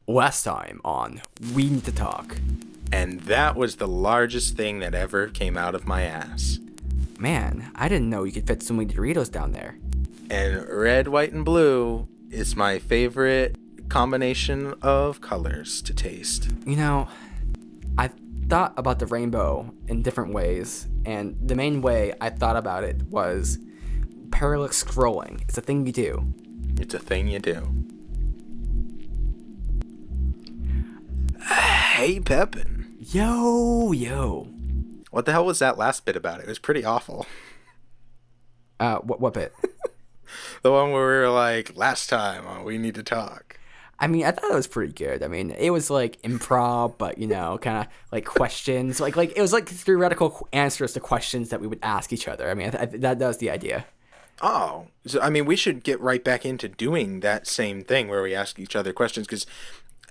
Last time on We Need to Talk. And that was the largest thing that ever came out of my ass. Man, I didn't know you could fit so many Doritos down there. And red, white, and blue is my favorite combination of colors to taste. You know, I thought about the rainbow in different ways, and the main way I thought about it was parallax scrolling. It's a thing you do. It's a thing you do. Hey, Pepin. Yo. What the hell was that last bit about? It was pretty awful. What bit? The one where we were like, last time on We Need to Talk. I mean, I thought it was pretty good. I mean, it was like improv, but, you know, kind of like questions. Like it was like theoretical answers to questions that we would ask each other. I mean, that was the idea. Oh, so, I mean, we should get right back into doing that same thing where we ask each other questions because,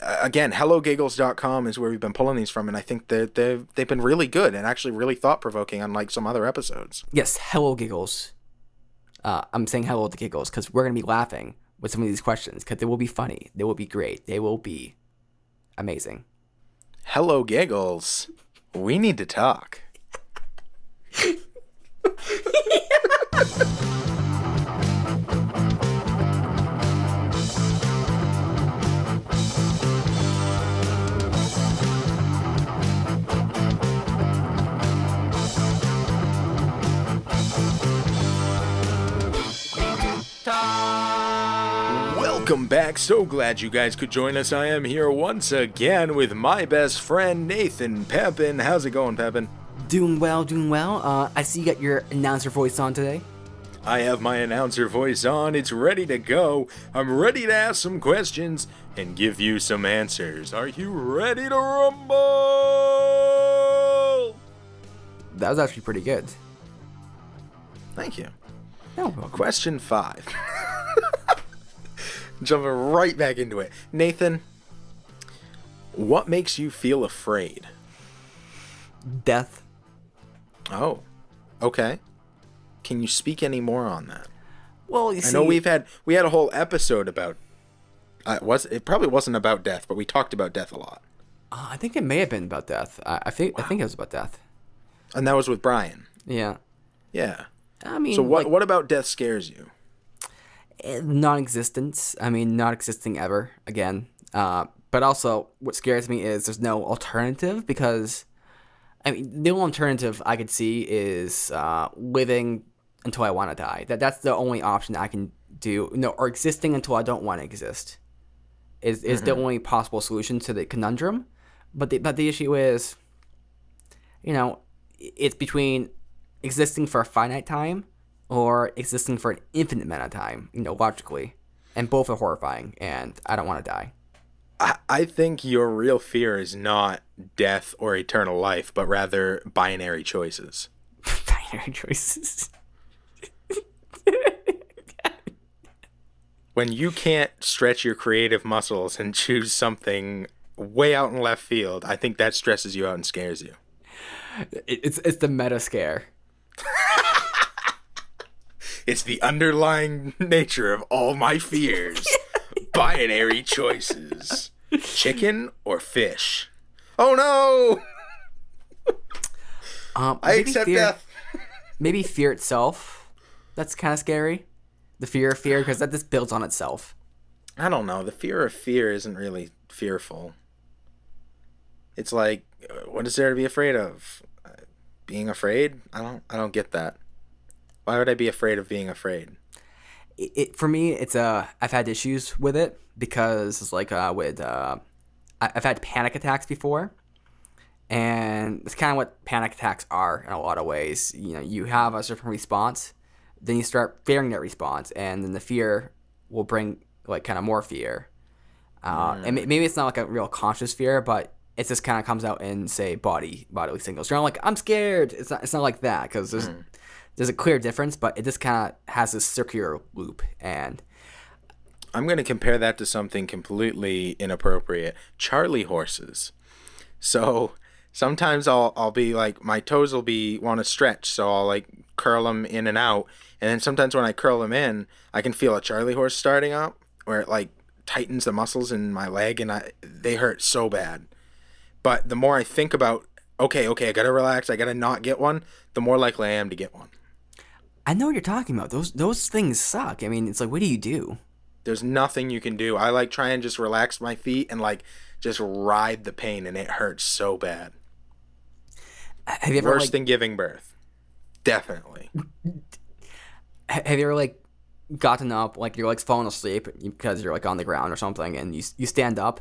again, hellogiggles.com is where we've been pulling these from, and I think that they've been really good and actually really thought-provoking unlike some other episodes. Yes, hello, Giggles. I'm saying hello to Giggles because we're going to be laughing with some of these questions because they will be funny. They will be great. They will be amazing. Hello, Giggles. We need to talk. Welcome back. So glad you guys could join us. I am here once again with my best friend, Nathan Pepin. How's it going, Pepin? Doing well. I see you got your announcer voice on today. I have my announcer voice on. It's ready to go. I'm ready to ask some questions and give you some answers. Are you ready to rumble? That was actually pretty good. Thank you. No, Question 5. Jumping right back into it. Nathan, what makes you feel afraid? Death. Oh, okay. Can you speak any more on that? Well, you see, I know we had a whole episode about it probably wasn't about death, but we talked about death a lot. I think it may have been about death. I think it was about death. And that was with Brian. Yeah. Yeah. I mean, so what about death scares you? Non-existence. I mean, not existing ever again. But also, what scares me is there's no alternative because, I mean, the only alternative I could see is living until I want to die. That's the only option I can do. No, or existing until I don't want to exist is the only possible solution to the conundrum. But the issue is, you know, it's between existing for a finite time or existing for an infinite amount of time, you know, logically. And both are horrifying, and I don't want to die. I think your real fear is not death or eternal life, but rather binary choices. Binary choices. When you can't stretch your creative muscles and choose something way out in left field, I think that stresses you out and scares you. It's the meta scare. It's the underlying nature of all my fears. Binary choices. Chicken or fish? Oh no! I accept death. Maybe fear itself. That's kind of scary. The fear of fear, because that just builds on itself. I don't know. The fear of fear isn't really fearful. It's like, what is there to be afraid of? Being afraid? I don't get that. Why would I be afraid of being afraid? For me, I've had issues with it because it's like I've had panic attacks before, and it's kind of what panic attacks are in a lot of ways. You know, you have a certain response, then you start fearing that response, and then the fear will bring like kind of more fear. And maybe it's not like a real conscious fear, but it just kind of comes out in, say, bodily signals. You're not like, I'm scared. It's not like that because there's a clear difference, but it just kind of has this circular loop. And I'm going to compare that to something completely inappropriate. Charlie horses. So sometimes I'll be like, my toes will want to stretch, so I'll like curl them in and out. And then sometimes when I curl them in, I can feel a Charlie horse starting up where it like tightens the muscles in my leg, and they hurt so bad. But the more I think about, okay, I gotta relax, I gotta not get one, the more likely I am to get one. I know what you're talking about. Those things suck. I mean, it's like, what do you do? There's nothing you can do. I like try and just relax my feet and like just ride the pain, and it hurts so bad. Have you ever Worse than giving birth. Definitely. have you ever like gotten up, like you're like falling asleep because you're like on the ground or something, and you stand up,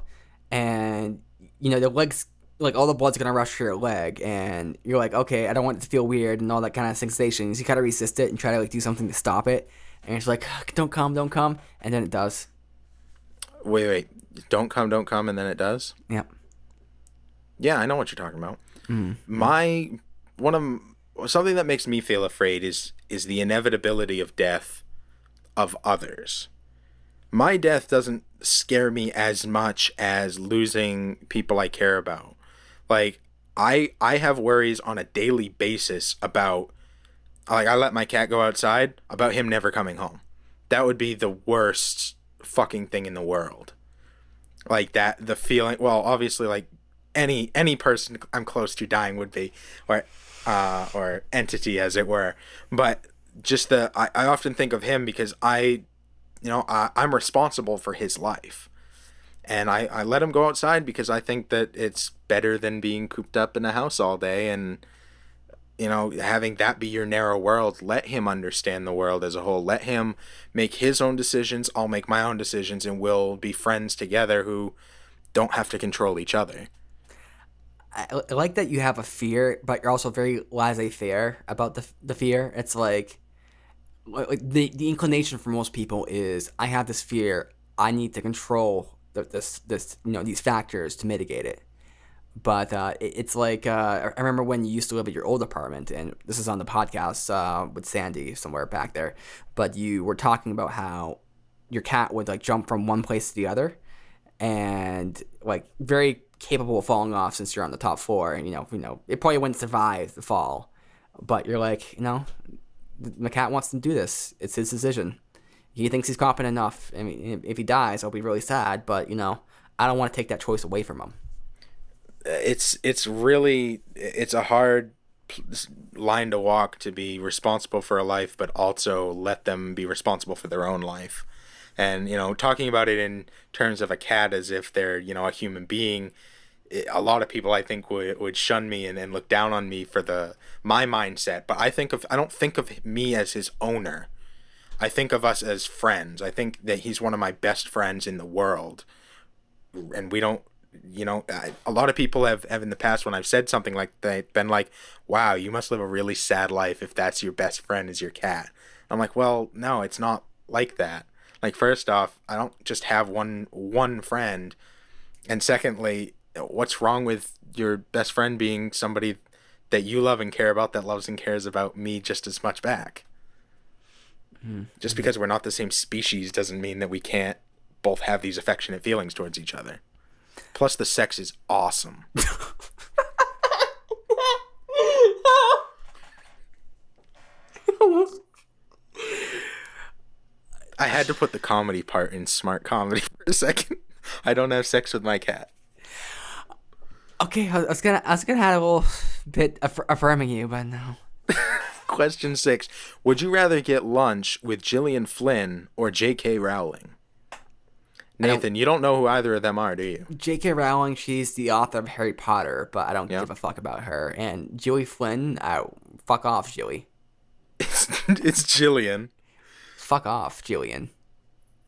and you know the legs, like all the blood's gonna rush to your leg, and you're like, okay, I don't want it to feel weird and all that kind of sensations. You kind of resist it and try to like do something to stop it, and it's like, don't come, and then it does. Wait. Don't come, and then it does? Yep. Yeah, I know what you're talking about. Mm. Something that makes me feel afraid is the inevitability of death of others. My death doesn't scare me as much as losing people I care about. Like, I have worries on a daily basis about, like, I let my cat go outside, about him never coming home. That would be the worst fucking thing in the world. Like that, the feeling, well, obviously, like, any person I'm close to dying would be, or entity, as it were. But just I often think of him because I'm responsible for his life. And I let him go outside because I think that it's better than being cooped up in a house all day. And, having that be your narrow world, let him understand the world as a whole. Let him make his own decisions. I'll make my own decisions, and we'll be friends together who don't have to control each other. I like that you have a fear, but you're also very laissez-faire about the fear. It's like the inclination for most people is, I have this fear, I need to control this these factors to mitigate it. But it's like, I remember when you used to live at your old apartment, and this is on the podcast with Sandy somewhere back there, but you were talking about how your cat would like jump from one place to the other, and like very capable of falling off since you're on the top floor, and it probably wouldn't survive the fall, but you're like, the cat wants to do this. It's his decision. He thinks he's competent enough. I mean, if he dies, I'll be really sad, but I don't want to take that choice away from him. It's a hard line to walk, to be responsible for a life, but also let them be responsible for their own life. And, talking about it in terms of a cat as if they're, a human being, a lot of people, I think, would shun me and look down on me for my mindset. But I don't think of me as his owner. I think of us as friends. I think that he's one of my best friends in the world. And we don't, a lot of people have in the past, when I've said something like that, been like, wow, you must live a really sad life if that's your best friend is your cat. I'm like, well, no, it's not like that. Like, first off, I don't just have one friend. And secondly, what's wrong with your best friend being somebody that you love and care about, that loves and cares about me just as much back? Just because we're not the same species doesn't mean that we can't both have these affectionate feelings towards each other. Plus, the sex is awesome. I had to put the comedy part in smart comedy for a second. I don't have sex with my cat. Okay, I was gonna have a little bit affirming you, but no. Question 6. Would you rather get lunch with Gillian Flynn or J.K. Rowling? Nathan, you don't know who either of them are, do you? J.K. Rowling, she's the author of Harry Potter, but I don't give a fuck about her. And Gilly Flynn, fuck off, Gilly. It's Gillian. Fuck off, Gillian.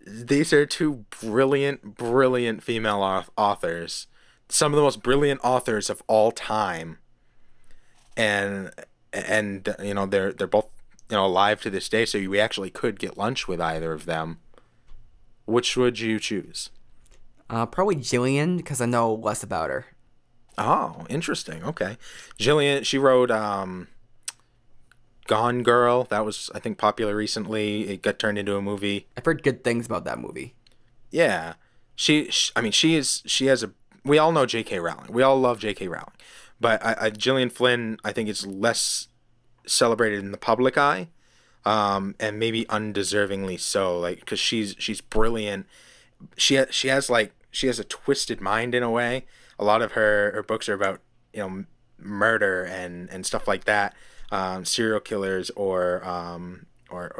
These are two brilliant female authors. Some of the most brilliant authors of all time. And they're both alive to this day, so we actually could get lunch with either of them. Which would you choose? Probably Jillian, because I know less about her. Oh, interesting. Okay. Jillian, she wrote Gone Girl. That was, I think, popular recently. It got turned into a movie. I've heard good things about that movie. Yeah. She has a... We all know J.K. Rowling. We all love J.K. Rowling. But Gillian Flynn, I think, is less celebrated in the public eye. And maybe undeservingly so, like, because she's brilliant, she has a twisted mind in a way. A lot of her books are about, murder and stuff like that, serial killers or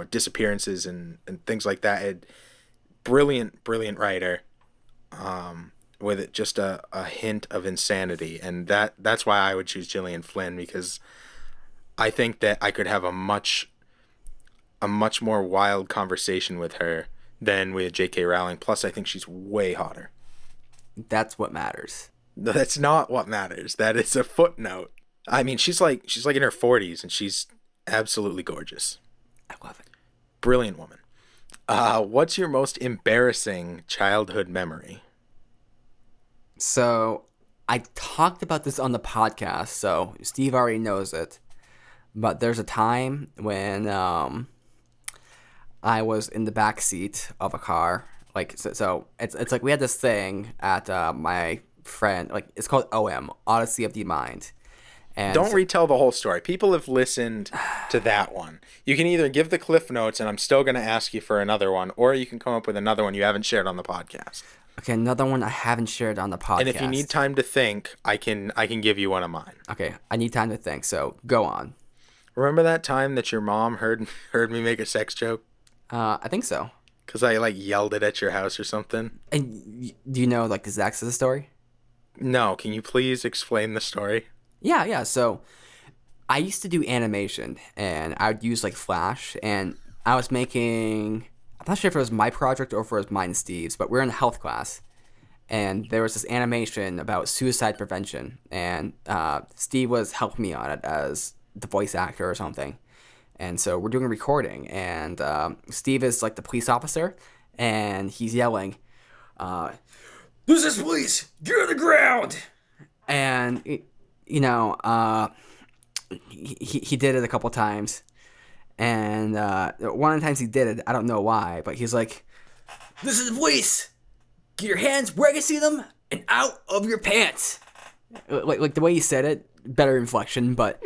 disappearances and things like that. Brilliant writer, with it just a hint of insanity, and that's why I would choose Gillian Flynn, because I think that I could have a much more wild conversation with her than with J.K. Rowling. Plus, I think she's way hotter. That's what matters. No, that's not what matters. That is a footnote. I mean, she's like in her 40s, and she's absolutely gorgeous. I love it. Brilliant woman. What's your most embarrassing childhood memory? So I talked about this on the podcast, so Steve already knows it. But there's a time when I was in the back seat of a car. Like, so it's like we had this thing at my friend, like it's called OM, Odyssey of the Mind. And don't retell the whole story. People have listened to that one. You can either give the cliff notes, and I'm still going to ask you for another one, or you can come up with another one you haven't shared on the podcast. Okay, another one I haven't shared on the podcast. And if you need time to think, I can give you one of mine. Okay, I need time to think, so go on. Remember that time that your mom heard me make a sex joke? I think so. Because I yelled it at your house or something? And do you know the exact of the story? No, can you please explain the story? Yeah. So I used to do animation, and I would use Flash, and I was making. I'm not sure if it was my project or if it was mine and Steve's, but we're in a health class, and there was this animation about suicide prevention, and Steve was helping me on it as the voice actor or something, and so we're doing a recording, and Steve is the police officer, and he's yelling, "This is police! Get on the ground!" And he did it a couple times. And one of the times he did it, I don't know why, but he's like, "This is the police! Get your hands where I can see them and out of your pants!" Like the way he said it, better inflection, but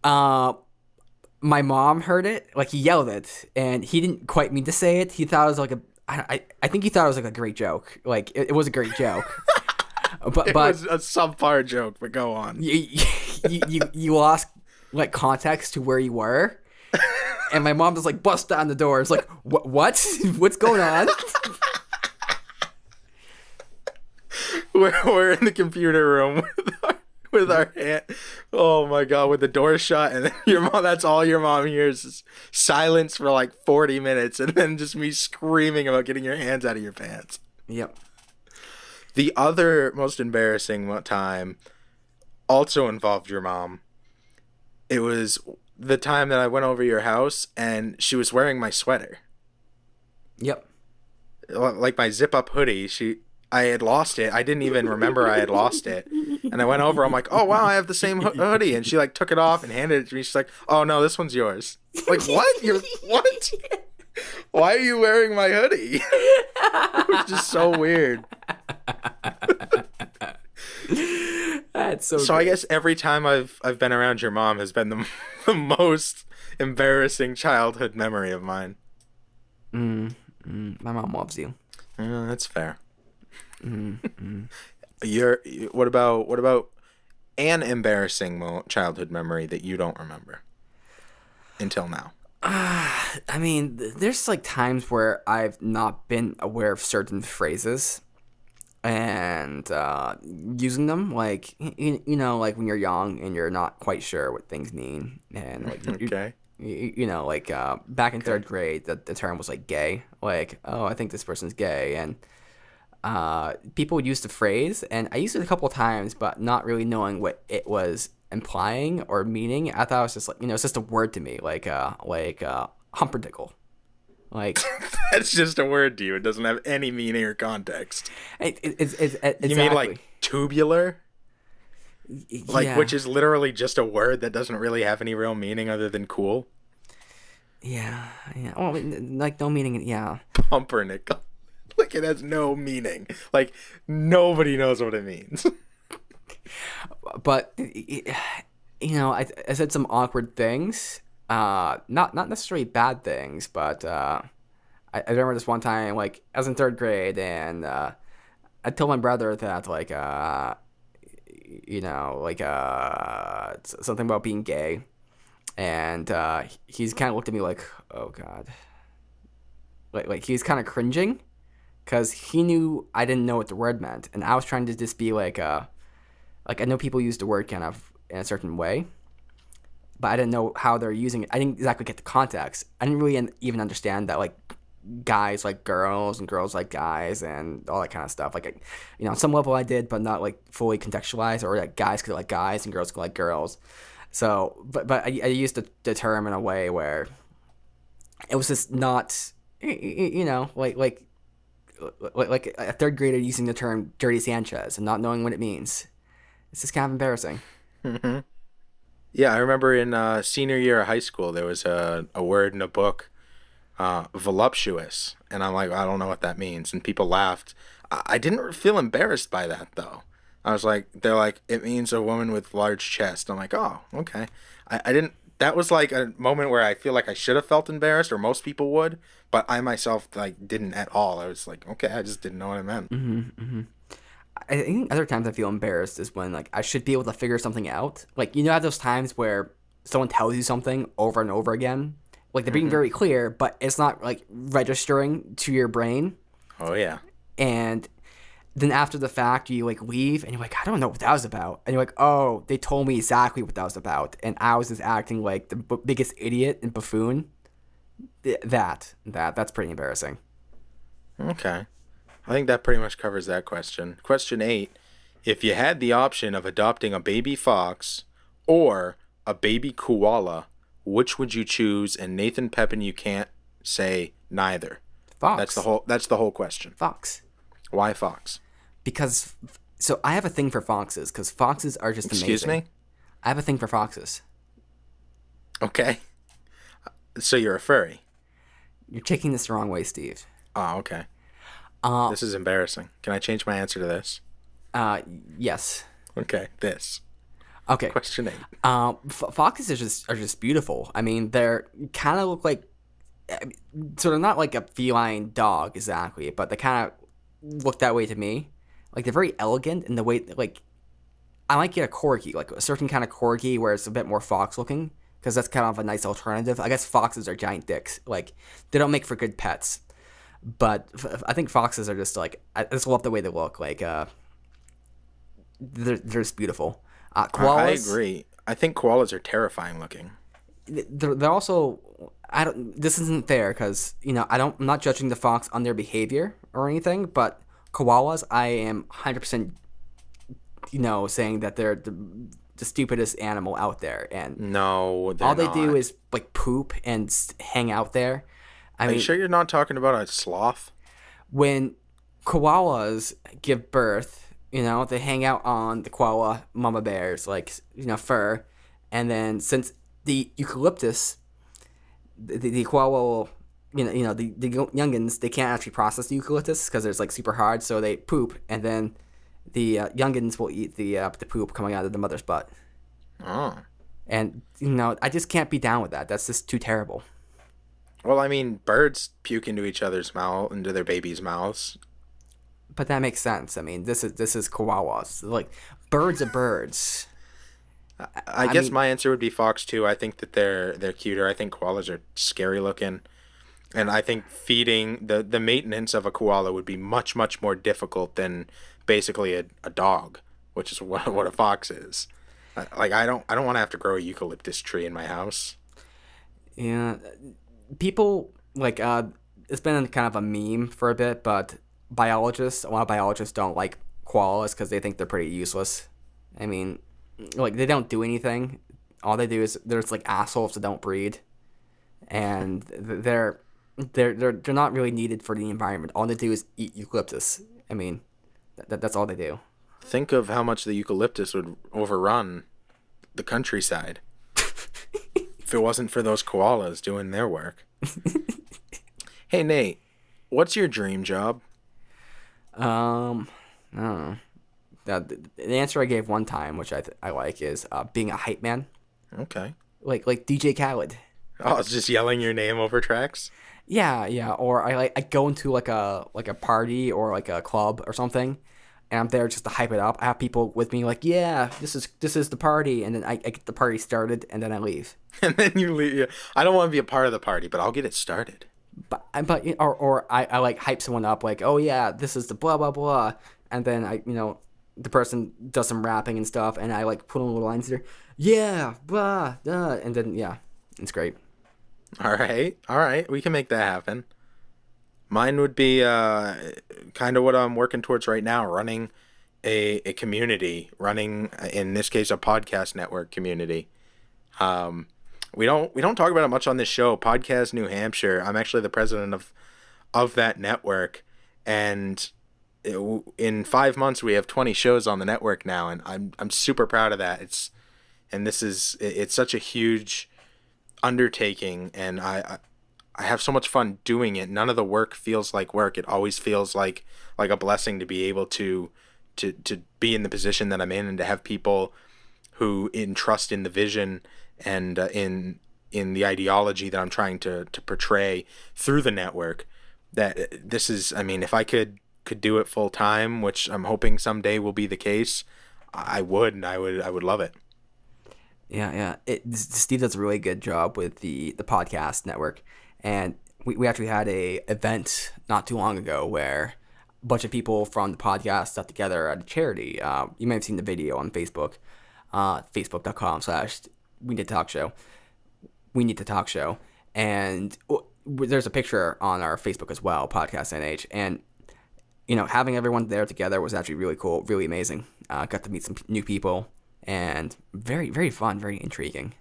my mom heard it, he yelled it, and he didn't quite mean to say it. He thought it was I think he thought it was a great joke. It was a great joke. But it was a subpar joke, but go on. You lost context to where you were. And my mom just bust down the door. It's like, what? What's going on? We're in the computer room with our hand. Oh my god, with the door shut, and then your mom. That's all your mom hears is silence for 40 minutes, and then just me screaming about getting your hands out of your pants. Yep. The other most embarrassing time also involved your mom. It was the time that I went over your house and she was wearing my sweater. Yep. My zip-up hoodie. I had lost it. I didn't even remember I had lost it. And I went over. I'm like, "Oh, wow, I have the same hoodie." And she took it off and handed it to me. She's like, "Oh, no, this one's yours." What? What? Why are you wearing my hoodie? It was just so weird. That's so great. I guess every time I've been around your mom has been the most embarrassing childhood memory of mine. My mom loves you. That's fair. What about an embarrassing childhood memory that you don't remember until now? I mean, there's times where I've not been aware of certain phrases and using them, when you're young and you're not quite sure what things mean, and okay. Back in third grade, the term was gay. Oh, I think this person's gay, and people would use the phrase, and I used it a couple of times, but not really knowing what it was implying or meaning. I thought it was just it's just a word to me, humperdickle. That's just a word to you. It doesn't have any meaning or context. Exactly. You mean tubular? Yeah. Which is literally just a word that doesn't really have any real meaning other than cool. Yeah. Well, no meaning. Yeah. Pumpernickel. It has no meaning. Nobody knows what it means. But I said some awkward things. Not necessarily bad things, but I remember this one time, like I was in third grade, and I told my brother that like something about being gay, and he's kind of looked at me like, oh god, like he's kind of cringing because he knew I didn't know what the word meant, and I was trying to just be like I know people use the word kind of in a certain way, but I didn't know how they're using it. I didn't exactly get the context. I didn't really even understand that like guys like girls and girls like guys and all that kind of stuff. Like, on some level I did, but not like fully contextualized, or like guys could like guys and girls could like girls. So, but I used the term in a way where it was just not, like a third grader using the term "dirty Sanchez" and not knowing what it means. It's just kind of embarrassing. Hmm. Yeah, I remember in senior year of high school, there was a word in a book, voluptuous, and I'm like, I don't know what that means, and people laughed. I didn't feel embarrassed by that though. I was like, they're like, it means a woman with large chest. I'm like, oh, okay. I didn't. That was like a moment where I feel like I should have felt embarrassed, or most people would, but I myself like didn't at all. I was like, okay, I just didn't know what it meant. I think other times I feel embarrassed is when like I should be able to figure something out. Like, how those times where someone tells you something over and over again, like they're being very clear, but it's not like registering to your brain. Oh yeah. And then after the fact, you like leave and you're like, I don't know what that was about. And you're like, oh, they told me exactly what that was about, and I was just acting like the biggest idiot and buffoon. That's pretty embarrassing. Okay. I think that pretty much covers that question. Question 8. If you had the option of adopting a baby fox or a baby koala, which would you choose? And Nathan Pepin, you can't say neither. Fox. That's the whole question. Fox. Why fox? Because so I have a thing for foxes because foxes are just amazing. Excuse me? I have a thing for foxes. Okay. So you're a furry. You're taking this the wrong way, Steve. Oh, okay. This is embarrassing. Can I change my answer to this? Yes. Okay, this. Okay. Question 8. Foxes are just beautiful. I mean, they're kind of look like, so they're not like a feline dog exactly, but they kind of look that way to me. Like they're very elegant in the way like I might get a corgi, like a certain kind of corgi where it's a bit more fox looking, because that's kind of a nice alternative. I guess foxes are giant dicks. Like they don't make for good pets. But I think foxes are just like, I just love the way they look. Like they're just beautiful. Koalas, I agree. I think koalas are terrifying looking. They're also, I don't. This isn't fair because I'm not judging the fox on their behavior or anything. But koalas, I am 100%, saying that they're the stupidest animal out there, and No, they're all they not. do is like poop and hang out there. I Are mean, you sure you're not talking about a sloth? when koalas give birth, they hang out on the koala mama bear's like fur, and then since the eucalyptus, the koala will, the youngins, they can't actually process the eucalyptus because it's like super hard, so they poop, and then the youngins will eat the poop coming out of the mother's butt. Oh. And I just can't be down with that. That's just too terrible. Well, I mean, birds puke into each other's mouth, into their babies' mouths. But that makes sense. I mean, this is koalas. Like birds are birds. I guess my answer would be fox too. I think that they're cuter. I think koalas are scary looking, and I think feeding the maintenance of a koala would be much more difficult than basically a dog, which is what a fox is. Like I don't want to have to grow a eucalyptus tree in my house. Yeah, people like it's been kind of a meme for a bit, but a lot of biologists don't like koalas because they think they're pretty useless. I mean, like they don't do anything. All they do is they're just like assholes that don't breed, and they're not really needed for the environment. All they do is eat eucalyptus. I mean, that's all they do. Think of how much the eucalyptus would overrun the countryside if it wasn't for those koalas doing their work. Hey Nate, what's your dream job? I don't know. The answer I gave one time, which I like, is being a hype man, Okay. like DJ Khaled. Oh, it's just yelling your name over tracks. Yeah. Or I go into like a party or like a club or something, and I'm there just to hype it up. I have people with me like, yeah, this is the party, and then I get the party started, and then I leave. And then you leave. Yeah. I don't want to be a part of the party, but I'll get it started. But I like hype someone up like, oh yeah, this is the blah blah blah, and then the person does some rapping and stuff, and I like put on little lines there, yeah, blah, and then yeah, it's great. All right. All right. We can make that happen. Mine would be kind of what I'm working towards right now, running a community, running, in this case, a podcast network community. Um, we don't talk about it much on this show. Podcast New Hampshire. I'm actually the president of that network, and in 5 months we have 20 shows on the network now, and I'm super proud of that. It's such a huge undertaking, and I have so much fun doing it. None of the work feels like work. It always feels like a blessing to be able to be in the position that I'm in, and to have people who entrust in the vision and in the ideology that I'm trying to portray through the network. That this is, I mean, if I could do it full time, which I'm hoping someday will be the case, I would love it. Yeah. Steve does a really good job with the podcast network, and we actually had a event not too long ago where a bunch of people from the podcast got together at a charity. You may have seen the video on Facebook, facebook.com/We Need to Talk Show. We Need to Talk Show, and there's a picture on our Facebook as well, PodcastNH, and having everyone there together was actually really cool, really amazing. Got to meet some new people, and very, very fun, very intriguing.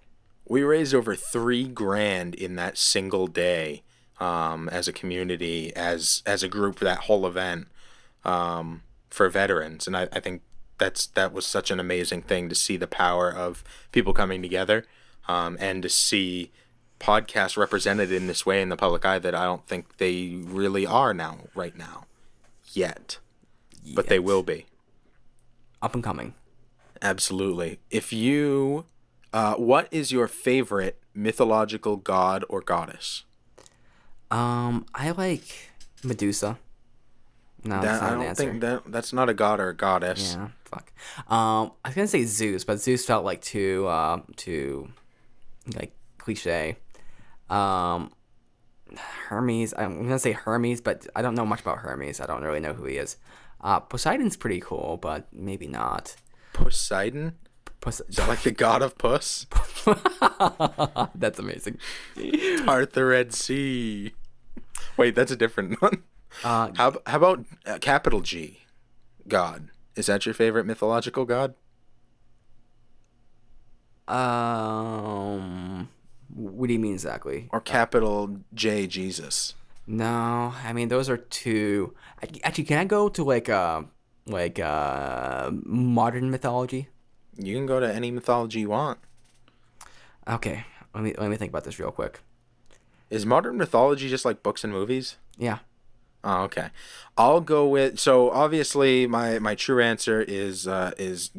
We raised over $3,000 in that single day, as a community, as a group, for that whole event, for veterans. And I think that was such an amazing thing to see the power of people coming together, and to see podcasts represented in this way in the public eye that I don't think they really are right now, yet. But they will be. Up and coming. Absolutely. What is your favorite mythological god or goddess? I like Medusa. No, that's not I an don't answer. think that's not a god or a goddess. Yeah, fuck. I was gonna say Zeus, but Zeus felt like too like cliche. Hermes. I'm gonna say Hermes, but I don't know much about Hermes. I don't really know who he is. Poseidon's pretty cool, but maybe not. Poseidon? Is that like the god of puss? That's amazing. Part the Red Sea. Wait, that's a different one. Uh, How about capital G, God? Is that your favorite mythological god? what do you mean exactly? Or capital J, Jesus? No, I mean those are two. Actually, can I go to like modern mythology? You can go to any mythology you want. Okay, let me think about this real quick. Is modern mythology just like books and movies? Yeah. Oh, okay. I'll go with, so obviously my true answer is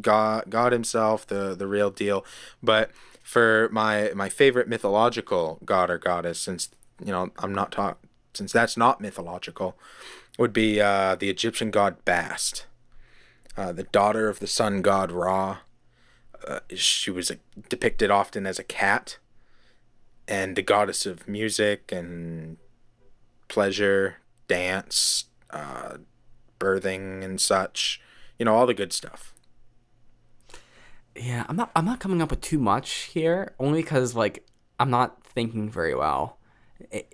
God himself, the real deal. But for my favorite mythological god or goddess, since since that's not mythological, would be the Egyptian god Bast, the daughter of the sun god Ra. She was depicted often as a cat, and the goddess of music and pleasure, dance, birthing and such, all the good stuff. Yeah, I'm not coming up with too much here, only because like I'm not thinking very well.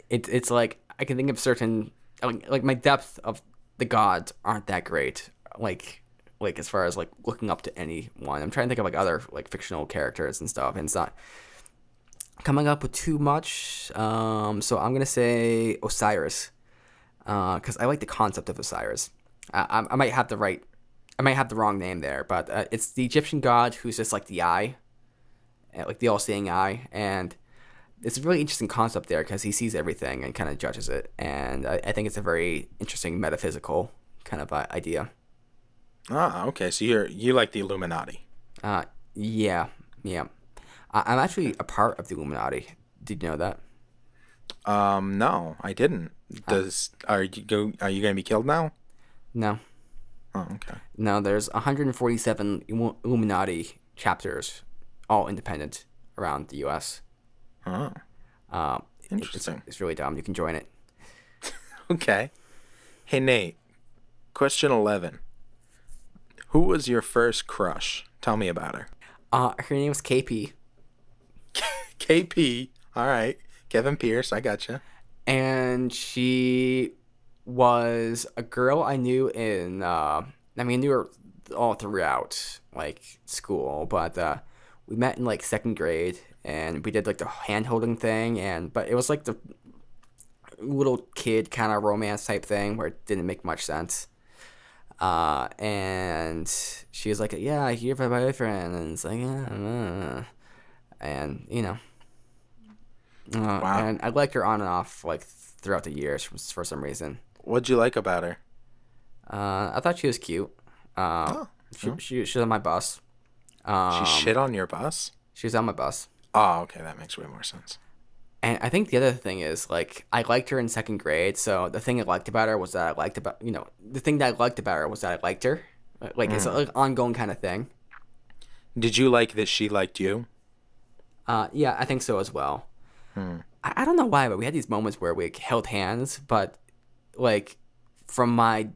It's like I can think of certain like my depth of the gods aren't that great. Like as far as like looking up to anyone, I'm trying to think of like other like fictional characters and stuff, and it's not coming up with too much. So I'm gonna say Osiris, because I like the concept of Osiris. I might have the wrong name there, but it's the Egyptian god who's just like the eye, like the all-seeing eye, and it's a really interesting concept there because he sees everything and kind of judges it, and I think it's a very interesting metaphysical kind of idea. Ah, okay. So you like the Illuminati. Yeah. I'm actually a part of the Illuminati. Did you know that? No, I didn't. Are you gonna be killed now? No. Oh, okay. No, there's 147 Illuminati chapters, all independent around the U.S. Oh, interesting. It's really dumb. You can join it. Okay. Hey, Nate. Question 11. Who was your first crush? Tell me about her. Her name was KP, KP. All right. Kevin Pierce. I gotcha. and she was a girl I knew in. I knew her all throughout like school, but we met in like second grade, and we did like the hand holding thing, but it was like the little kid kind of romance type thing where it didn't make much sense. And she was like, "Yeah, I hear from my boyfriend," and it's like, yeah, and Wow. and I liked her on and off like throughout the years for some reason. What'd you like about her? I thought she was cute. Oh. She was on my bus. She shit on your bus? She was on my bus. Oh, okay. That makes way more sense. And I think the other thing is, like, I liked her in second grade, so the thing I liked about her was that I liked about, the thing that I liked about her was that I liked her. Like, it's an ongoing kind of thing. Did you like that she liked you? Yeah, I think so as well. I don't know why, but we had these moments where we held hands, but, like, from my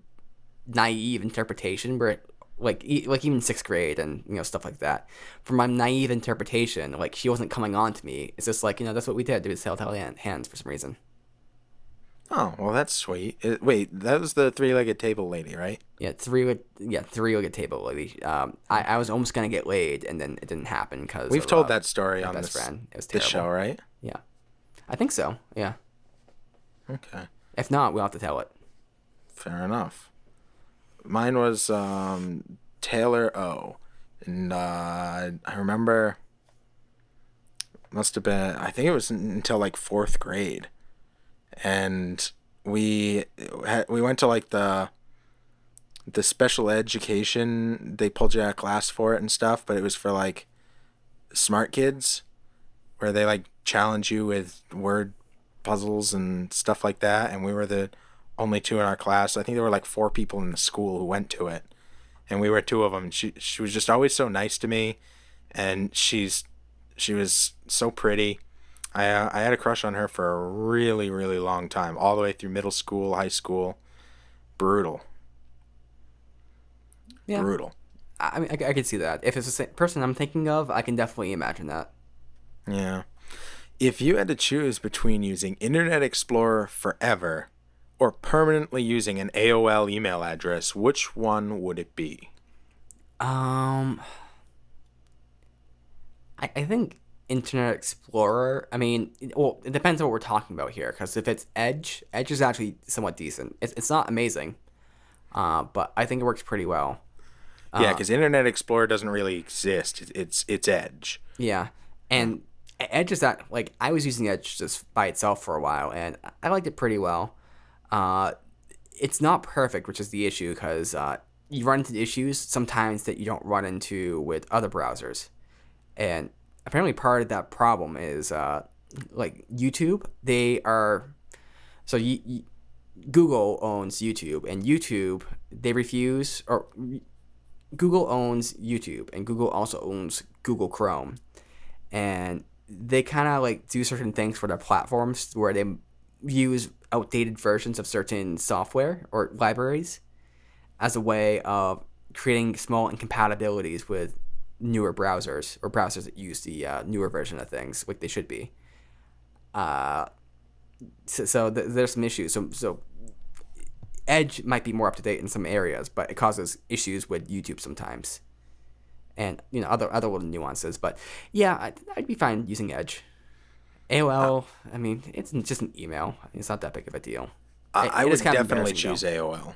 naive interpretation, where, like even sixth grade and stuff like that, from my naive interpretation, like she wasn't coming on to me. It's just like that's what we did. We just held hands for some reason. Oh, well, that's sweet. Wait, that was the three-legged table lady, right? Yeah, three-legged table lady. I was almost gonna get laid, and then it didn't happen because We've told that story my on best friend. It was this terrible. show, right? Yeah, I think so. Yeah. Okay. If not, we'll have to tell it. Fair enough. Mine was Taylor O. And I remember, must have been, I think it was until like fourth grade. And we went to like the special education, they pulled you out of class for it and stuff, but it was for like smart kids where they like challenge you with word puzzles and stuff like that. And we were the only two in our class. I think there were like 4 people in the school who went to it, and we were 2 of them. And she was just always so nice to me, and she was so pretty. I had a crush on her for a really, really long time, all the way through middle school, high school. Brutal. Yeah. Brutal. I mean, I could see that. If it's the same person I'm thinking of, I can definitely imagine that. Yeah. If you had to choose between using Internet Explorer forever or permanently using an AOL email address, which one would it be? I think Internet Explorer. I mean, well, it depends on what we're talking about here. Because if it's Edge is actually somewhat decent. It's not amazing, but I think it works pretty well. Yeah, because Internet Explorer doesn't really exist. It's Edge. Yeah, and Edge is that, like, I was using Edge just by itself for a while, and I liked it pretty well. It's not perfect, which is the issue, because you run into issues sometimes that you don't run into with other browsers. And apparently part of that problem is, like, YouTube. They are... So Google owns YouTube, and YouTube, they refuse... Or Google owns YouTube, and Google also owns Google Chrome. And they kind of, like, do certain things for their platforms where they use outdated versions of certain software or libraries as a way of creating small incompatibilities with newer browsers or browsers that use the newer version of things, like they should be. So there's some issues. So Edge might be more up to date in some areas, but it causes issues with YouTube sometimes, and other little nuances. But yeah, I'd be fine using Edge. AOL, I mean, it's just an email. It's not that big of a deal. I would definitely choose AOL.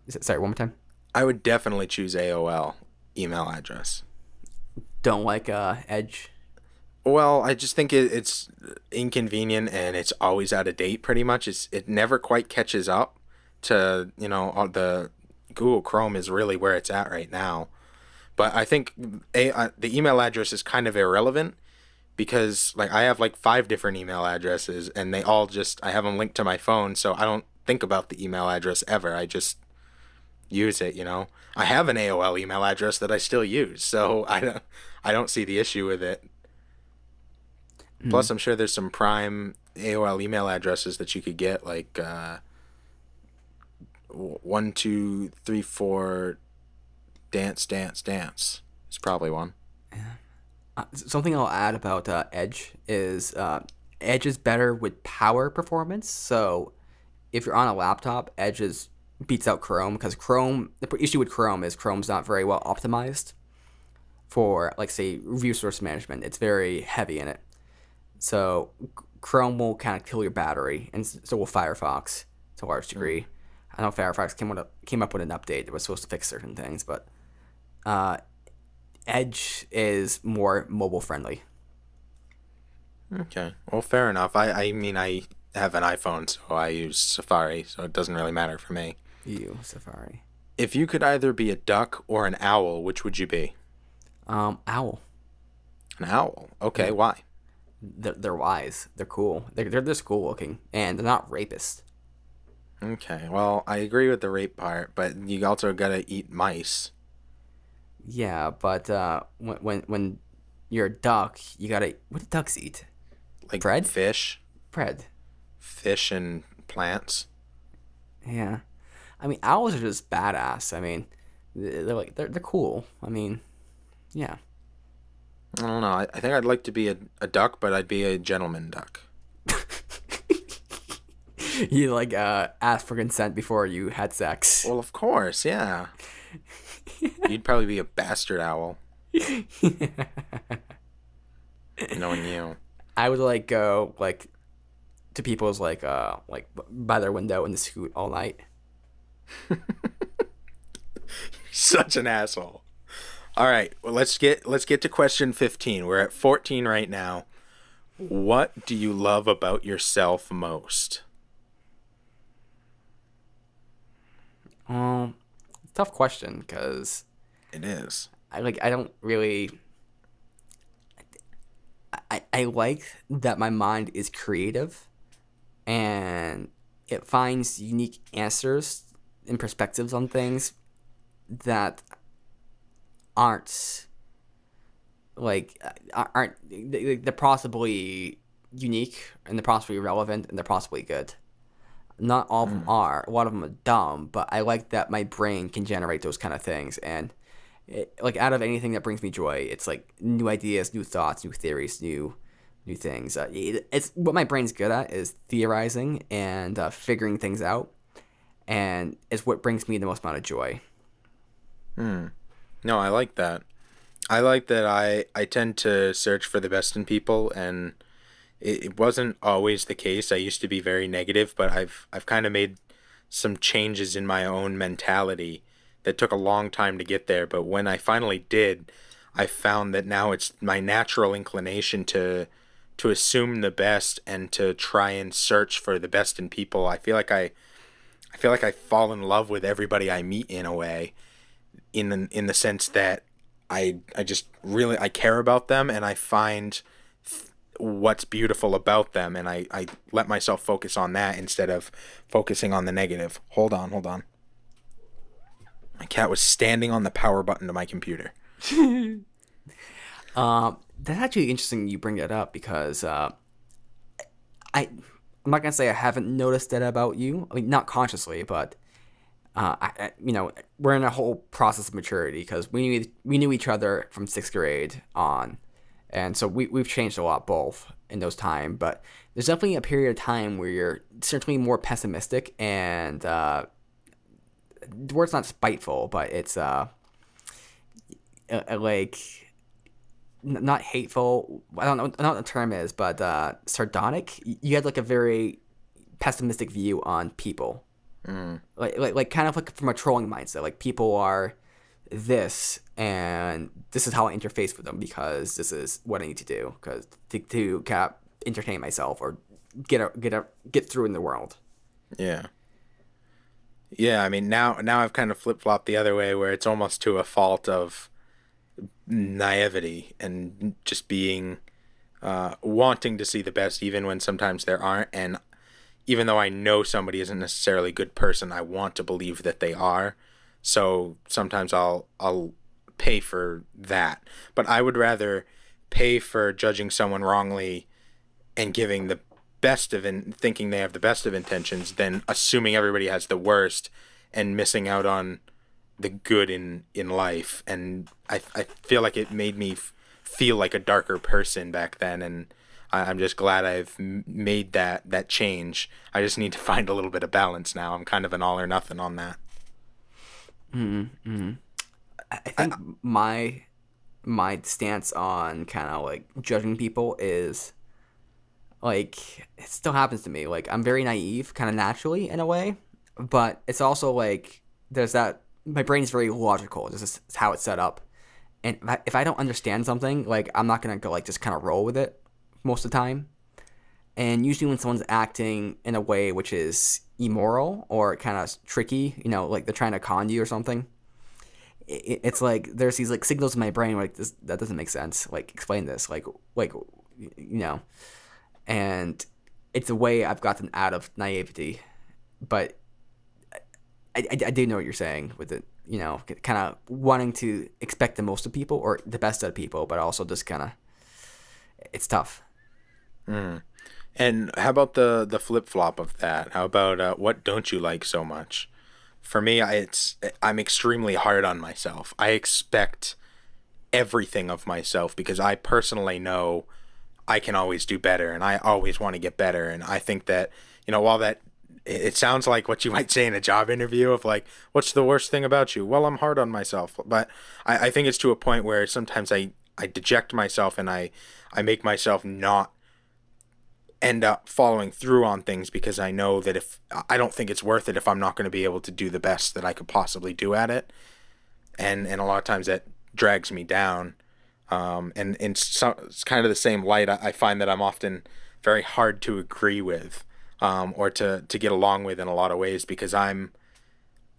Sorry, one more time. I would definitely choose AOL email address. Don't like Edge? Well, I just think it's inconvenient, and it's always out of date pretty much. It never quite catches up to, the Google Chrome is really where it's at right now. But I think the email address is kind of irrelevant because like I have like 5 different email addresses, and they all just I have them linked to my phone, so I don't think about the email address ever. I just use it, you know. I have an AOL email address that I still use, so I don't see the issue with it. Mm. Plus, I'm sure there's some prime AOL email addresses that you could get, like 1234 dance dance dance. It's probably one. Something I'll add about Edge is Edge is better with power performance. So if you're on a laptop, beats out Chrome because the issue with Chrome is Chrome's not very well optimized for, like, say, resource management. It's very heavy in it. So Chrome will kind of kill your battery, and so will Firefox to a large degree. I know Firefox came up with an update that was supposed to fix certain things, but Edge is more mobile friendly. Okay. Well, fair enough. I mean, I have an iPhone, so I use Safari, so it doesn't really matter for me. Safari. If you could either be a duck or an owl, which would you be? Owl. An owl. Okay, Yeah. why? They're wise. They're cool. They're just cool looking, and they're not rapists. Okay, well, I agree with the rape part, but you also gotta eat mice. Yeah, but when you're a duck, you gotta. What do ducks eat? Like Bread? fish, Bread. fish and plants. Yeah. I mean, owls are just badass. I mean, they're cool. I mean, yeah. I don't know. I think I'd like to be a duck, but I'd be a gentleman duck. You like ask for consent before you had sex. Well, of course, yeah. You'd probably be a bastard owl, knowing you. I would like go like to people's like by their window in the scoot all night. Such an asshole. All right, well, let's get to question 15. We're at 14 right now. What do you love about yourself most? Tough question because It is. I don't really. I like that my mind is creative, and it finds unique answers and perspectives on things that aren't they're possibly unique, and they're possibly relevant, and they're possibly good. Not all of them are. A lot of them are dumb, but I like that my brain can generate those kind of things. And like out of anything that brings me joy, it's like new ideas, new thoughts, new theories, new things. It's what my brain's good at is theorizing and figuring things out, and it's what brings me the most amount of joy. No, I like that. I like that I tend to search for the best in people, and it wasn't always the case. I used to be very negative, but I've kind of made some changes in my own mentality that took a long time to get there. But when I finally did, I found that now it's my natural inclination to assume the best and to try and search for the best in people. I feel like I fall in love with everybody I meet in a way, in the sense that I just really I care about them, and I find what's beautiful about them, and I let myself focus on that instead of focusing on the negative. Hold on. My cat was standing on the power button to my computer. That's actually interesting you bring that up because I'm not gonna say I haven't noticed that about you. I mean, not consciously, but we're in a whole process of maturity because we knew each other from 6th grade on, and so we've changed a lot both in those time. But there's definitely a period of time where you're certainly more pessimistic, and the word's not spiteful, but it's like not hateful. I don't know what the term is, but sardonic. You had like a very pessimistic view on people. Like kind of like from a trolling mindset. Like people are this, and this is how I interface with them because this is what I need to do because to kind of entertain myself or get through in the world. Yeah. Yeah, I mean now I've kind of flip-flopped the other way where it's almost to a fault of naivety and just being wanting to see the best even when sometimes there aren't. And even though I know somebody isn't necessarily a good person, I want to believe that they are. So sometimes I'll pay for that. But I would rather pay for judging someone wrongly and giving the best of thinking they have the best of intentions than assuming everybody has the worst and missing out on the good in life. And I feel like it made me feel like a darker person back then, and I'm just glad I've made that change. I just need to find a little bit of balance now. I'm kind of an all or nothing on that. Mm-hmm. I think my stance on kind of like judging people is like, it still happens to me. Like, I'm very naive kind of naturally in a way, but it's also like there's that, my brain is very logical. This is how it's set up. And if I don't understand something, like, I'm not going to go like just kind of roll with it most of the time. And usually when someone's acting in a way which is immoral or kind of tricky, you know, like they're trying to con you or something, it's like there's these like signals in my brain like, this, that doesn't make sense. Like, explain this. Like you know. And it's a way I've gotten out of naivety. But I do know what you're saying with it, you know, kind of wanting to expect the most of people or the best of people, but also just kind of, it's tough. And how about the flip flop of that? How about what don't you like so much? For me, I'm extremely hard on myself. I expect everything of myself because I personally know I can always do better, and I always want to get better. And I think that, you know, while that it sounds like what you might say in a job interview of like, what's the worst thing about you? Well, I'm hard on myself. But I think it's to a point where sometimes I deject myself and I make myself not end up following through on things because I know that if I don't think it's worth it if I'm not going to be able to do the best that I could possibly do at it. And a lot of times that drags me down. And it's kind of the same light. I find that I'm often very hard to agree with, or to get along with in a lot of ways because I'm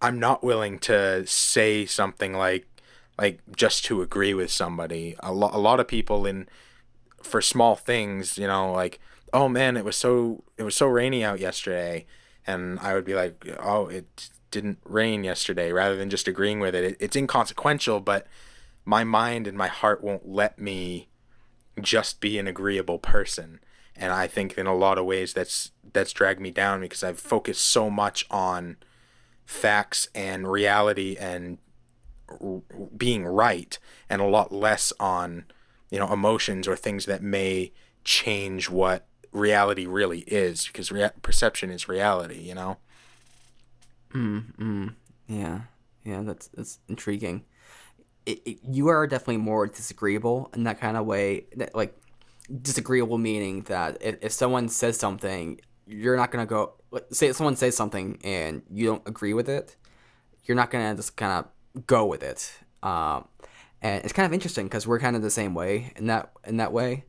not willing to say something like just to agree with somebody. A lot of people for small things, you know, like, oh man, it was so rainy out yesterday, and I would be like, oh, it didn't rain yesterday, rather than just agreeing with it. It's inconsequential, but my mind and my heart won't let me just be an agreeable person. And I think in a lot of ways that's dragged me down because I've focused so much on facts and reality and being right, and a lot less on, you know, emotions or things that may change what reality really is, because perception is reality, you know. Yeah, that's intriguing. You are definitely more disagreeable in that kind of way. That, like, disagreeable meaning that if someone says something, you're not gonna go. Say someone says something and you don't agree with it, you're not gonna just kind of go with it. And it's kind of interesting because we're kind of the same way in that way.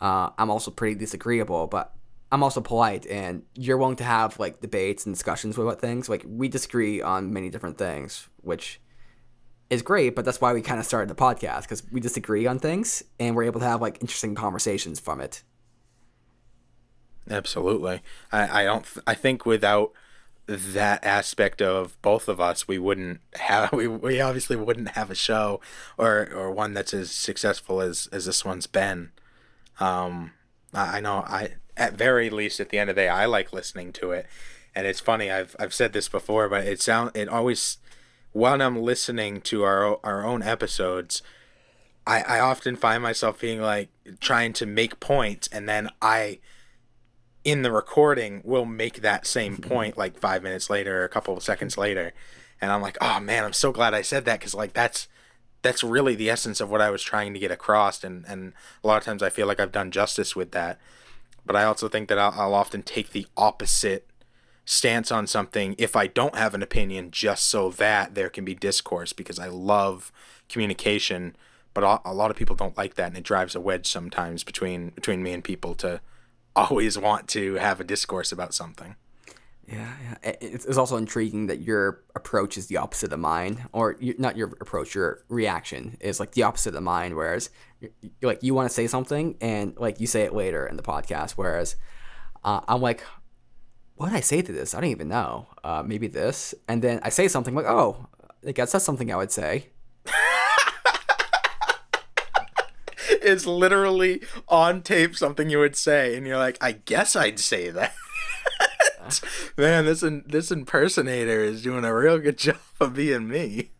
I'm also pretty disagreeable, but I'm also polite, and you're willing to have like debates and discussions about things. Like, we disagree on many different things, which is great, but that's why we kind of started the podcast, because we disagree on things and we're able to have like interesting conversations from it. Absolutely. I think without that aspect of both of us, we wouldn't have we obviously wouldn't have a show or one that's as successful as this one's been. I know, at very least at the end of the day, I like listening to it. And it's funny, I've said this before, but it always, when I'm listening to our own episodes, I often find myself being like trying to make points, and then in the recording will make that same point like 5 minutes later or a couple of seconds later, and I'm like, oh man, I'm so glad I said that, because like that's really the essence of what I was trying to get across, and a lot of times I feel like I've done justice with that. But I also think that I'll often take the opposite stance on something if I don't have an opinion, just so that there can be discourse, because I love communication. But a lot of people don't like that, and it drives a wedge sometimes between me and people to always want to have a discourse about something. Yeah, yeah. It's also intriguing that your approach is the opposite of mine, or not your approach, your reaction is like the opposite of mine. Whereas, like you want to say something and like you say it later in the podcast, whereas I'm like, what did I say to this? I don't even know. Maybe this, and then I say something like, oh, I guess that's something I would say. It's literally on tape something you would say, and you're like, I guess I'd say that. Man, this impersonator is doing a real good job of being me.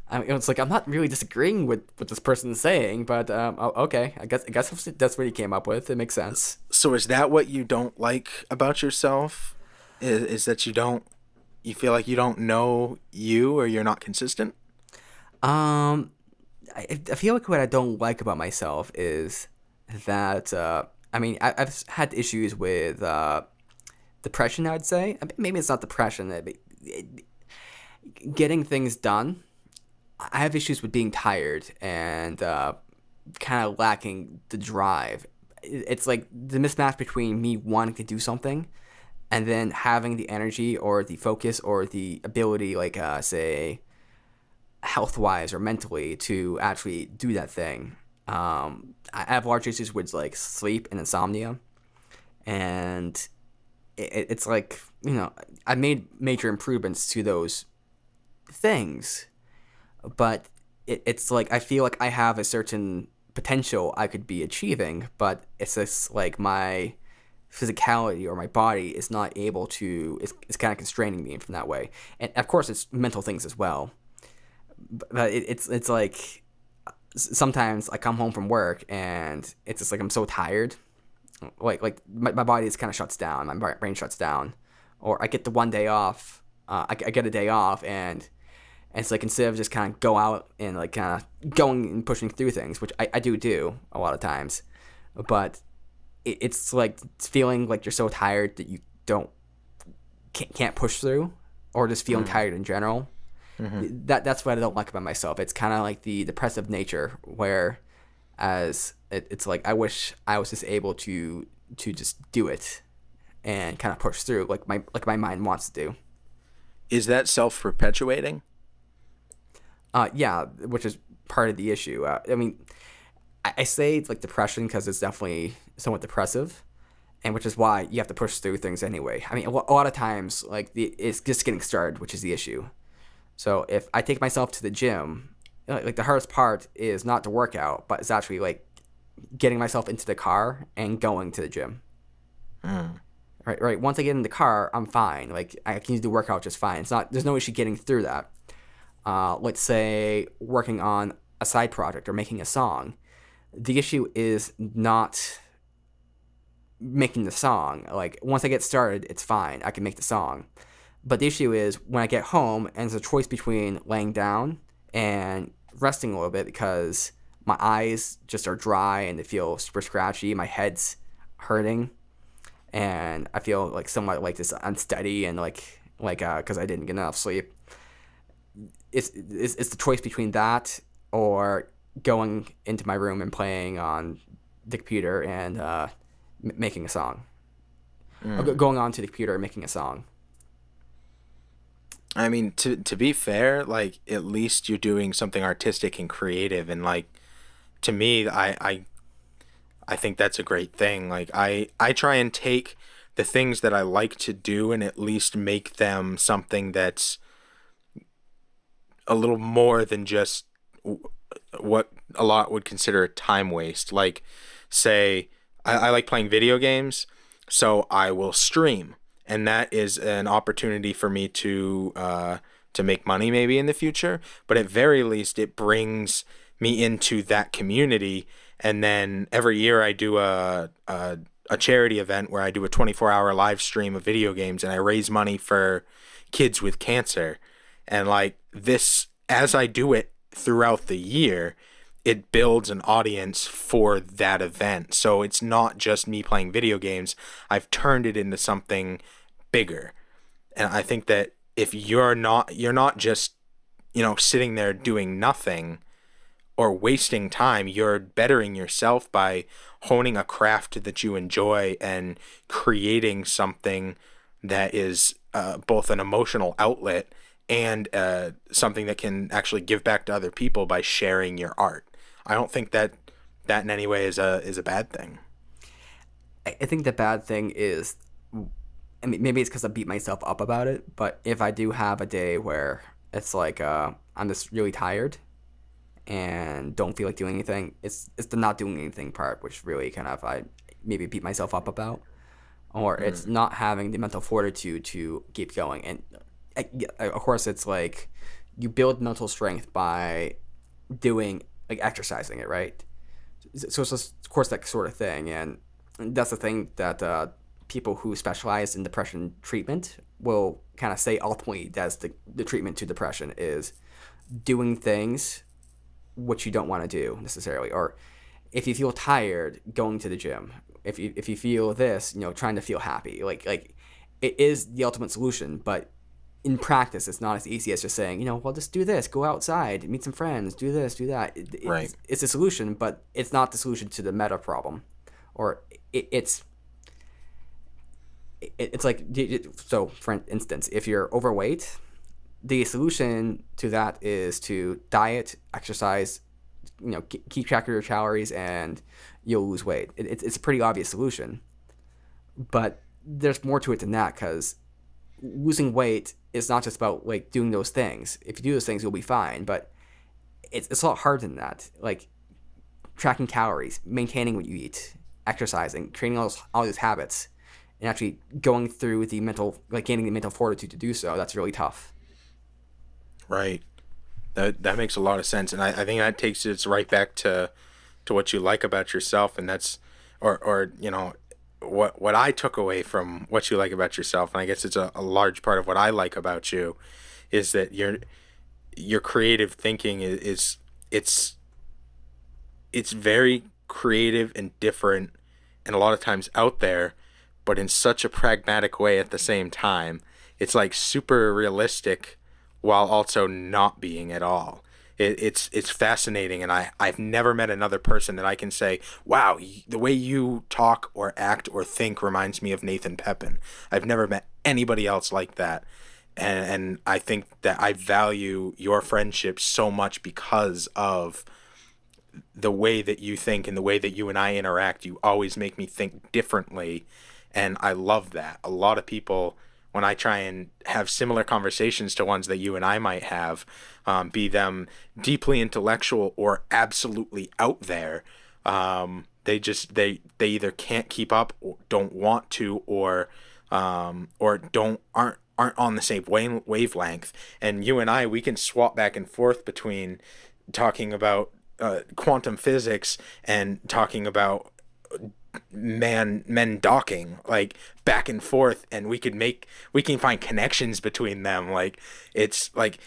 I mean, it's like I'm not really disagreeing with what this person's saying, but okay, I guess if that's what he came up with. It makes sense. So is that what you don't like about yourself? Is that you feel like you don't know you, or you're not consistent? Um, I feel like what I don't like about myself is that I mean I've had issues with depression. I'd say maybe it's not depression. Getting things done. I have issues with being tired and kind of lacking the drive. It's like the mismatch between me wanting to do something and then having the energy or the focus or the ability, like say health wise or mentally, to actually do that thing. I have large issues with like sleep and insomnia, and it's like I made major improvements to those things, but it's like I feel like I have a certain potential I could be achieving, but it's just like my physicality or my body is not able to. It's kind of constraining me from that way, and of course it's mental things as well. But it's like sometimes I come home from work and it's just like I'm so tired, like my body just kind of shuts down, my brain shuts down, or I get the one day off. I get a day off and it's like instead of just kind of go out and like kind of going and pushing through things, which I do a lot of times, but it's like feeling like you're so tired that you can't push through, or just feeling tired in general. Mm-hmm. That's what I don't like about myself. It's kind of like the depressive nature, where as it's like I wish I was just able to just do it and kind of push through like my mind wants to do. Is that self-perpetuating? Yeah, which is part of the issue. I mean, I say it's like depression because it's definitely somewhat depressive, and which is why you have to push through things anyway. I mean, a lot of times, like it's just getting started, which is the issue. So if I take myself to the gym, like the hardest part is not the workout, but it's actually like getting myself into the car and going to the gym. Right. Once I get in the car, I'm fine. Like I can do the workout just fine. There's no issue getting through that. Let's say working on a side project or making a song. The issue is not making the song. Like once I get started, it's fine. I can make the song. But the issue is when I get home and there's a choice between laying down and resting a little bit because my eyes just are dry and they feel super scratchy. My head's hurting, and I feel like somewhat like this unsteady and like because I didn't get enough sleep. It's the choice between that or going into my room and playing on the computer and making a song. Or going on to the computer and making a song. I mean, to be fair, like at least you're doing something artistic and creative, and like to me, I think that's a great thing. Like I try and take the things that I like to do and at least make them something that's a little more than just what a lot would consider a time waste. Like, say, I like playing video games, so I will stream. And that is an opportunity for me to make money maybe in the future. But at very least, it brings me into that community. And then every year I do a charity event where I do a 24-hour live stream of video games, and I raise money for kids with cancer. And like this, as I do it throughout the year, it builds an audience for that event. So it's not just me playing video games. I've turned it into something bigger. And I think that if you're not just, sitting there doing nothing or wasting time, you're bettering yourself by honing a craft that you enjoy and creating something that is both an emotional outlet and something that can actually give back to other people by sharing your art. I don't think that in any way is a bad thing. I think the bad thing is, I mean, maybe it's because I beat myself up about it, but if I do have a day where it's like I'm just really tired and don't feel like doing anything, it's the not doing anything part, which really kind of I maybe beat myself up about, or it's not having the mental fortitude to keep going. And of course, it's like you build mental strength by doing like exercising it, right? So it's just, of course, that sort of thing, and that's the thing that people who specialize in depression treatment will kind of say ultimately that's the treatment to depression is doing things which you don't want to do necessarily, or if you feel tired, going to the gym. If you feel this, trying to feel happy, like it is the ultimate solution, but in practice, it's not as easy as just saying, well, just do this, go outside, meet some friends, do this, do that. Right. It's a solution, but it's not the solution to the meta problem, or it's like, so for instance, if you're overweight, the solution to that is to diet, exercise, keep track of your calories, and you'll lose weight. It's a pretty obvious solution, but there's more to it than that, because losing weight is not just about like doing those things. If you do those things, you'll be fine, but it's a lot harder than that. Like tracking calories, maintaining what you eat, exercising, training all these habits, and actually going through the mental, like gaining the mental fortitude to do so. That's really tough. Right. That makes a lot of sense, and I think that takes it right back to what you like about yourself, and that's or what I took away from what you like about yourself, and I guess it's a large part of what I like about you, is that your creative thinking is it's very creative and different, and a lot of times out there, but in such a pragmatic way at the same time. It's like super realistic while also not being at all. It's fascinating, and I've never met another person that I can say, wow, the way you talk or act or think reminds me of Nathan Pepin. I've never met anybody else like that. And I think that I value your friendship so much because of the way that you think and the way that you and I interact. You always make me think differently, and I love that. A lot of people, when I try and have similar conversations to ones that you and I might have, be them deeply intellectual or absolutely out there, they either can't keep up or don't want to, or aren't on the same wavelength. And you and I, we can swap back and forth between talking about quantum physics and talking about men docking, like back and forth, and we can find connections between them. Like it's like,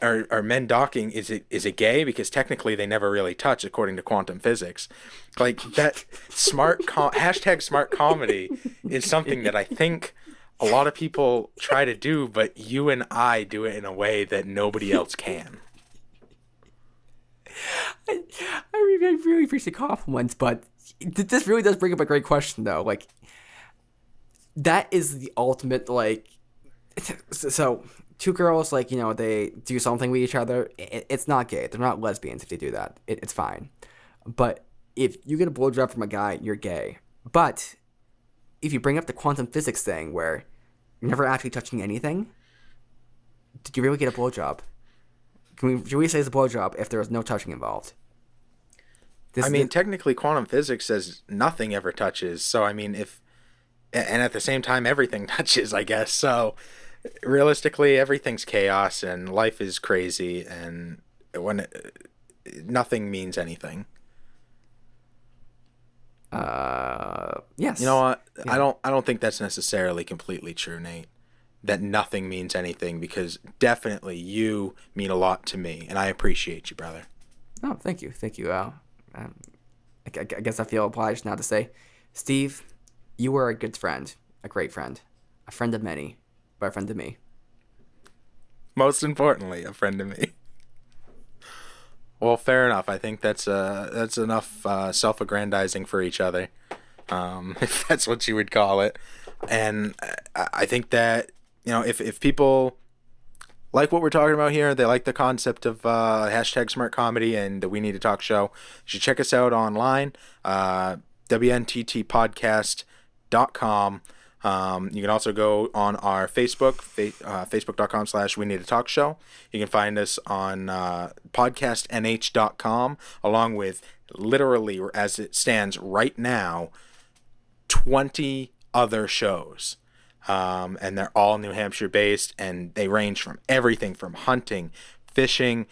are men docking, is it gay? Because technically they never really touch according to quantum physics. Like that hashtag smart comedy is something that I think a lot of people try to do, but you and I do it in a way that nobody else can. I really appreciate compliments, but this really does bring up a great question, though. Like, that is the ultimate, like, so two girls, like, they do something with each other. It's not gay. They're not lesbians if they do that. It's fine. But if you get a blowjob from a guy, you're gay. But if you bring up the quantum physics thing where you're never actually touching anything, did you really get a blowjob? Should we say it's a blowjob if there was no touching involved? Technically, quantum physics says nothing ever touches. So, and at the same time, everything touches, I guess. So, realistically, everything's chaos and life is crazy, and nothing means anything. Yes. You know what? Yeah. I don't think that's necessarily completely true, Nate. That nothing means anything, because definitely you mean a lot to me, and I appreciate you, brother. Oh, thank you. I guess I feel obliged now to say, Steve, you were a good friend, a great friend, a friend of many, but a friend of me. Most importantly, a friend of me. Well, fair enough. I think that's enough self-aggrandizing for each other, if that's what you would call it. And I think that, if people like what we're talking about here, they like the concept of hashtag smart comedy and the We Need to Talk show, you should check us out online, WNTTpodcast.com. You can also go on our Facebook, facebook.com/We Need to Talk show. You can find us on PodcastNH.com, along with literally, as it stands right now, 20 other shows. And they're all New Hampshire based, and they range from everything from hunting, fishing,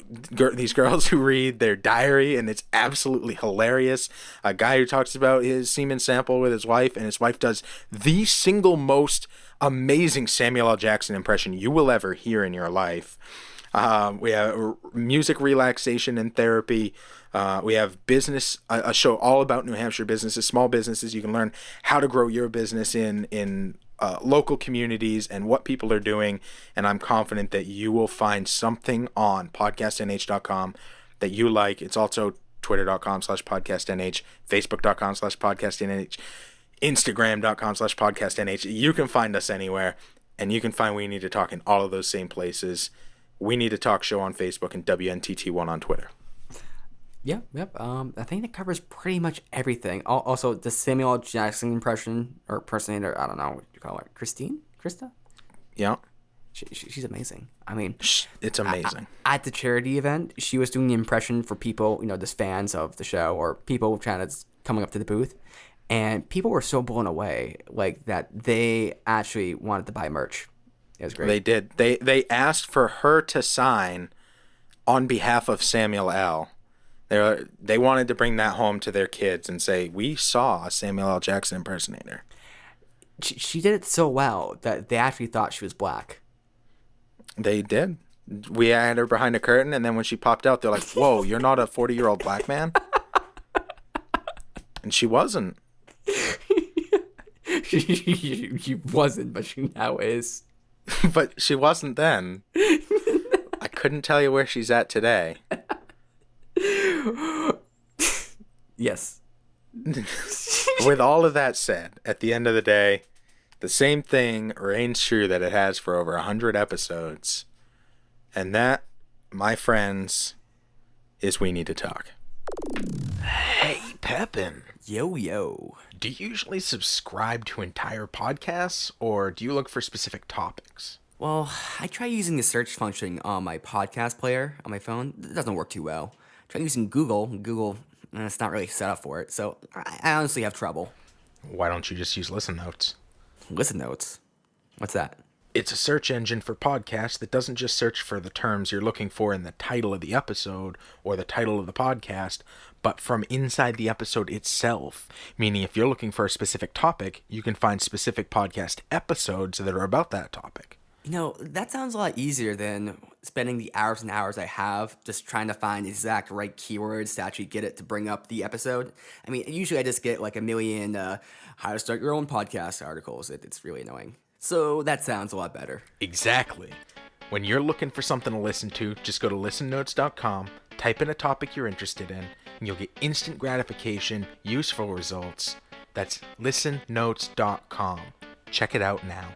these girls who read their diary, and it's absolutely hilarious. A guy who talks about his semen sample with his wife, and his wife does the single most amazing Samuel L. Jackson impression you will ever hear in your life. We have music relaxation and therapy. We have business, a show all about New Hampshire businesses, small businesses. You can learn how to grow your business in local communities and what people are doing. And I'm confident that you will find something on podcastnh.com that you like. It's also twitter.com/podcastnh, facebook.com/podcastnh, instagram.com/podcastnh. You can find us anywhere, and you can find We Need to Talk in all of those same places. We Need to Talk show on Facebook and WNTT1 on Twitter. Yep. I think that covers pretty much everything. Also, the Samuel L. Jackson impression or impersonator, I don't know what you call it, Krista? Yeah. She's amazing. I mean, it's amazing. At the charity event, she was doing the impression for people, just fans of the show or people trying to coming up to the booth, and people were so blown away, like that they actually wanted to buy merch. It was great. They did. They asked for her to sign on behalf of Samuel L. They wanted to bring that home to their kids and say, we saw a Samuel L. Jackson impersonator. She did it so well that they actually thought she was black. They did. We had her behind a curtain, and then when she popped out, they're like, whoa, you're not a 40-year-old black man? And she wasn't. She wasn't, but she now is. But she wasn't then. I couldn't tell you where she's at today. Yes. With all of that said, at the end of the day, the same thing reigns true that it has for over 100 episodes. And that, my friends, is We Need to Talk. Hey, Pepin. Yo. Do you usually subscribe to entire podcasts, or do you look for specific topics? Well, I try using the search function on my podcast player on my phone. It doesn't work too well. Try using Google, it's not really set up for it, so I honestly have trouble. Why don't you just use Listen Notes? Listen Notes? What's that? It's a search engine for podcasts that doesn't just search for the terms you're looking for in the title of the episode or the title of the podcast, but from inside the episode itself. Meaning if you're looking for a specific topic, you can find specific podcast episodes that are about that topic. That sounds a lot easier than spending the hours and hours I have just trying to find the exact right keywords to actually get it to bring up the episode. I mean, usually I just get like a million how to start your own podcast articles. It's really annoying. So that sounds a lot better. Exactly. When you're looking for something to listen to, just go to listennotes.com, type in a topic you're interested in, and you'll get instant gratification, useful results. That's listennotes.com. Check it out now.